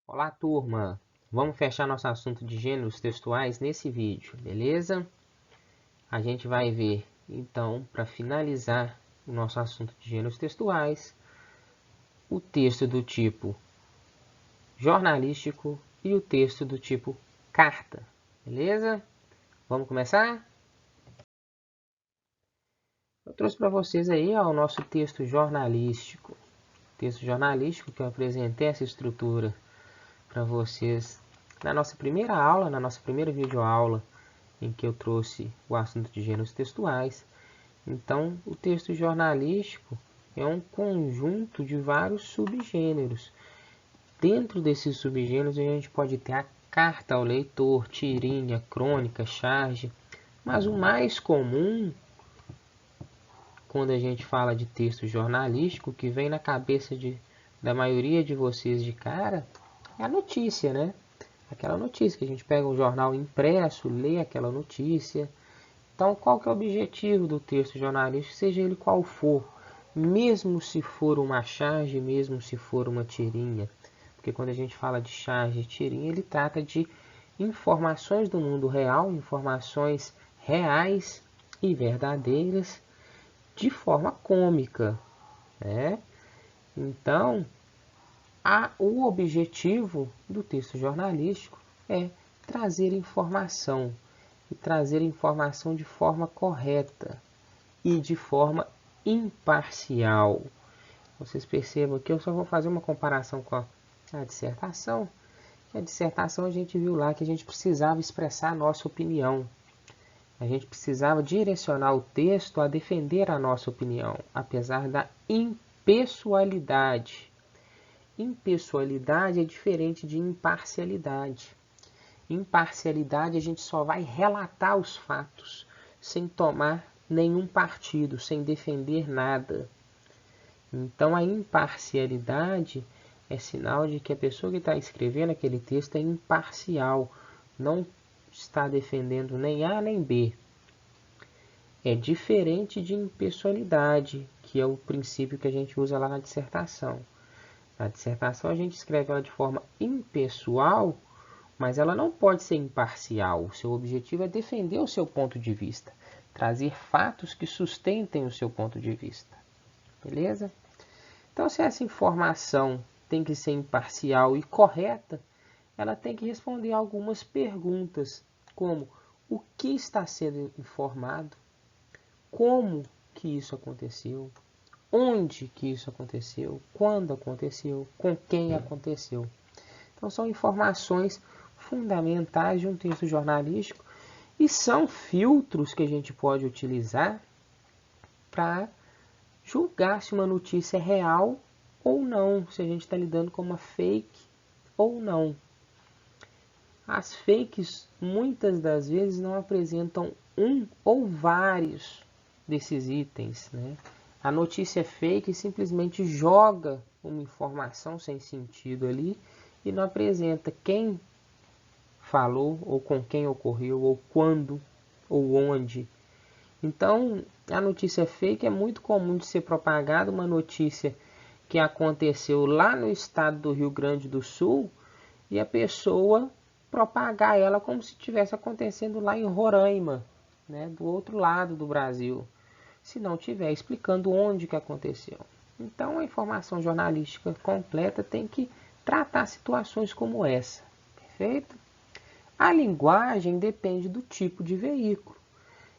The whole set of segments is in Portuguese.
Olá, turma! Vamos fechar nosso assunto de gêneros textuais nesse vídeo, beleza? A gente vai ver, então, para finalizar o nosso assunto de gêneros textuais, o texto do tipo jornalístico e o texto do tipo carta, beleza? Vamos começar? Eu trouxe para vocês aí o nosso texto jornalístico. Texto jornalístico que eu apresentei essa estrutura para vocês na nossa primeira aula, na nossa primeira videoaula, em que eu trouxe o assunto de gêneros textuais. Então, o texto jornalístico é um conjunto de vários subgêneros. Dentro desses subgêneros, a gente pode ter a carta ao leitor, tirinha, crônica, charge. Mas o mais comum, quando a gente fala de texto jornalístico, que vem na cabeça da maioria de vocês de cara, é a notícia, né? Aquela notícia que a gente pega um jornal impresso, lê aquela notícia. Então, qual que é o objetivo do texto jornalístico, seja ele qual for, mesmo se for uma charge, mesmo se for uma tirinha, porque quando a gente fala de charge e tirinha, ele trata de informações do mundo real, informações reais e verdadeiras, de forma cômica, né? Então, o objetivo do texto jornalístico é trazer informação, e trazer informação de forma correta e de forma imparcial. Vocês percebam que eu só vou fazer uma comparação com a dissertação. A dissertação a gente viu lá que a gente precisava expressar a nossa opinião. A gente precisava direcionar o texto a defender a nossa opinião, apesar da impessoalidade. Impessoalidade é diferente de imparcialidade. Imparcialidade, a gente só vai relatar os fatos, sem tomar nenhum partido, sem defender nada. Então, a imparcialidade é sinal de que a pessoa que está escrevendo aquele texto é imparcial, não está defendendo nem A nem B. É diferente de impessoalidade, que é o princípio que a gente usa lá na dissertação. Na dissertação, a gente escreve ela de forma impessoal, mas ela não pode ser imparcial. O seu objetivo é defender o seu ponto de vista, trazer fatos que sustentem o seu ponto de vista. Beleza? Então, se essa informação tem que ser imparcial e correta, ela tem que responder algumas perguntas, como o que está sendo informado, como que isso aconteceu, onde que isso aconteceu, quando aconteceu, com quem aconteceu. Então, são informações fundamentais de um texto jornalístico e são filtros que a gente pode utilizar para julgar se uma notícia é real ou não, se a gente está lidando com uma fake ou não. As fakes muitas das vezes não apresentam um ou vários desses itens, né? A notícia fake simplesmente joga uma informação sem sentido ali e não apresenta quem falou, ou com quem ocorreu, ou quando, ou onde. Então, a notícia fake é muito comum de ser propagada, uma notícia que aconteceu lá no estado do Rio Grande do Sul, e a pessoa propagar ela como se estivesse acontecendo lá em Roraima, né, do outro lado do Brasil, se não estiver explicando onde que aconteceu. Então, a informação jornalística completa tem que tratar situações como essa, perfeito? A linguagem depende do tipo de veículo.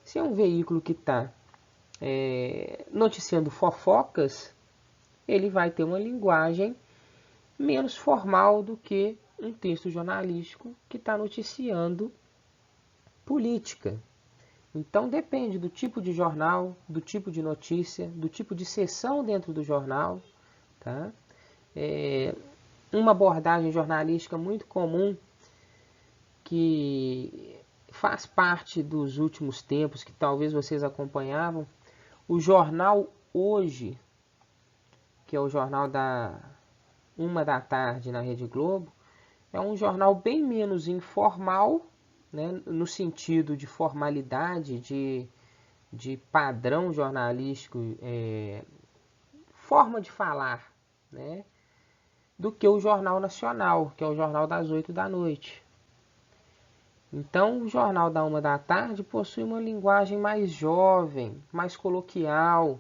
Se é um veículo que está noticiando fofocas, ele vai ter uma linguagem menos formal do que um texto jornalístico que está noticiando política. Então depende do tipo de jornal, do tipo de notícia, do tipo de seção dentro do jornal. Tá? Uma abordagem jornalística muito comum que faz parte dos últimos tempos, que talvez vocês acompanhavam, o jornal Hoje, que é o jornal da 1 da tarde na Rede Globo, é um jornal bem menos informal, né, no sentido de formalidade, de padrão jornalístico, forma de falar, né? do que o Jornal Nacional, que é o jornal das 8 da noite. Então, o jornal da 1 da tarde possui uma linguagem mais jovem, mais coloquial.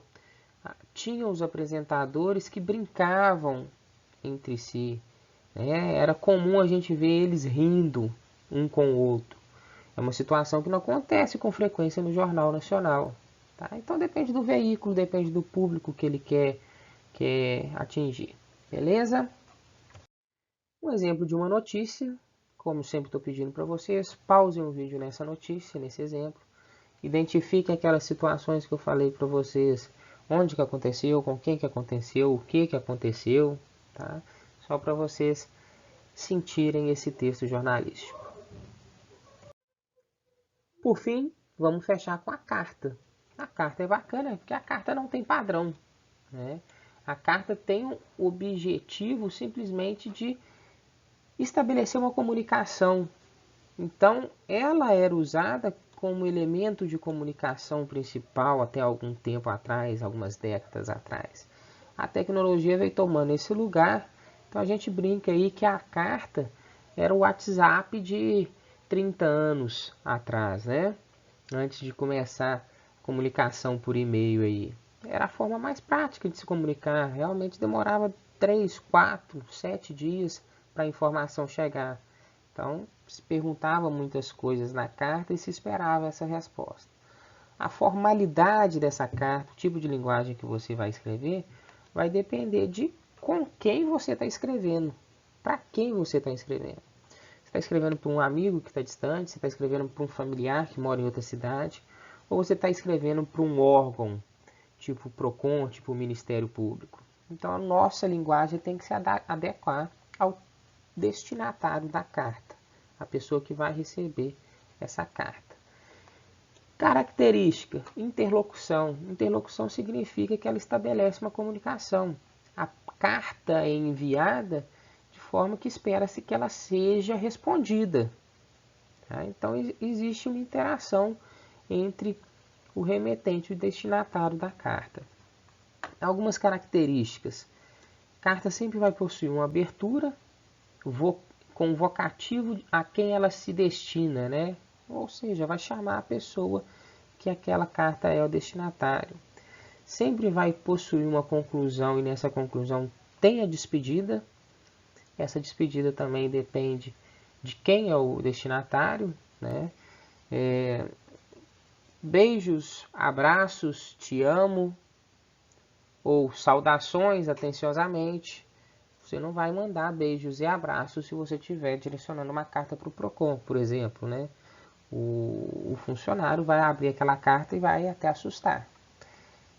Tinha os apresentadores que brincavam entre si, né? Era comum a gente ver eles rindo um com o outro. É uma situação que não acontece com frequência no Jornal Nacional. Tá? Então depende do veículo, depende do público que ele quer atingir. Beleza? Um exemplo de uma notícia, como sempre estou pedindo para vocês, pausem o vídeo nessa notícia, nesse exemplo. Identifiquem aquelas situações que eu falei para vocês, onde que aconteceu, com quem que aconteceu, o que que aconteceu, tá? Só para vocês sentirem esse texto jornalístico. Por fim, vamos fechar com a carta. A carta é bacana porque a carta não tem padrão, né? A carta tem o objetivo simplesmente de estabelecer uma comunicação. Então, ela era usada como elemento de comunicação principal até algum tempo atrás, algumas décadas atrás. A tecnologia veio tomando esse lugar, então a gente brinca aí que a carta era o WhatsApp de 30 anos atrás, né? Antes de começar a comunicação por e-mail aí. Era a forma mais prática de se comunicar, realmente demorava 3, 4, 7 dias para a informação chegar. Então, se perguntava muitas coisas na carta e se esperava essa resposta. A formalidade dessa carta, o tipo de linguagem que você vai escrever, vai depender de com quem você está escrevendo, para quem você está escrevendo. Você está escrevendo para um amigo que está distante, você está escrevendo para um familiar que mora em outra cidade, ou você está escrevendo para um órgão, tipo o PROCON, tipo o Ministério Público. Então, a nossa linguagem tem que se adequar ao destinatário da carta, a pessoa que vai receber essa carta. Característica, interlocução. Interlocução significa que ela estabelece uma comunicação. A carta é enviada de forma que espera-se que ela seja respondida. Tá? Então, existe uma interação entre o remetente e o destinatário da carta. Algumas características. A carta sempre vai possuir uma abertura com vocativo a quem ela se destina, né? Ou seja, vai chamar a pessoa que aquela carta é o destinatário. Sempre vai possuir uma conclusão e nessa conclusão tem a despedida. Essa despedida também depende de quem é o destinatário, né? Beijos, abraços, te amo, ou saudações atenciosamente. Você não vai mandar beijos e abraços se você estiver direcionando uma carta para o PROCON, por exemplo, né? O funcionário vai abrir aquela carta e vai até assustar.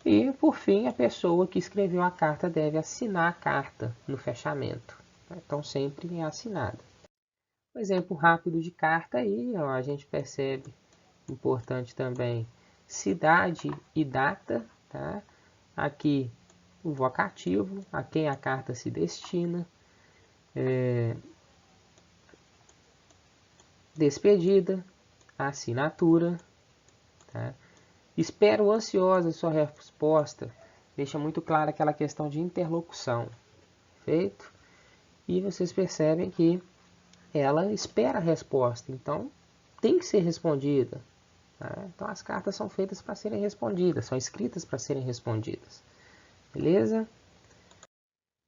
E, por fim, a pessoa que escreveu a carta deve assinar a carta no fechamento. Então, sempre é assinada. Um exemplo rápido de carta aí, ó, a gente percebe, importante também, cidade e data, tá? Aqui o vocativo, a quem a carta se destina, despedida, assinatura, tá? Espero ansiosa sua resposta, deixa muito clara aquela questão de interlocução, feito? E vocês percebem que ela espera a resposta, então tem que ser respondida. Tá? Então as cartas são feitas para serem respondidas, são escritas para serem respondidas. Beleza?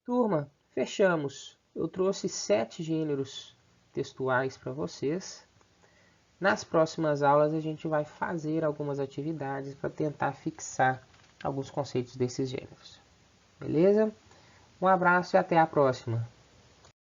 Turma, fechamos. Eu trouxe 7 gêneros textuais para vocês. Nas próximas aulas a gente vai fazer algumas atividades para tentar fixar alguns conceitos desses gêneros. Beleza? Um abraço e até a próxima.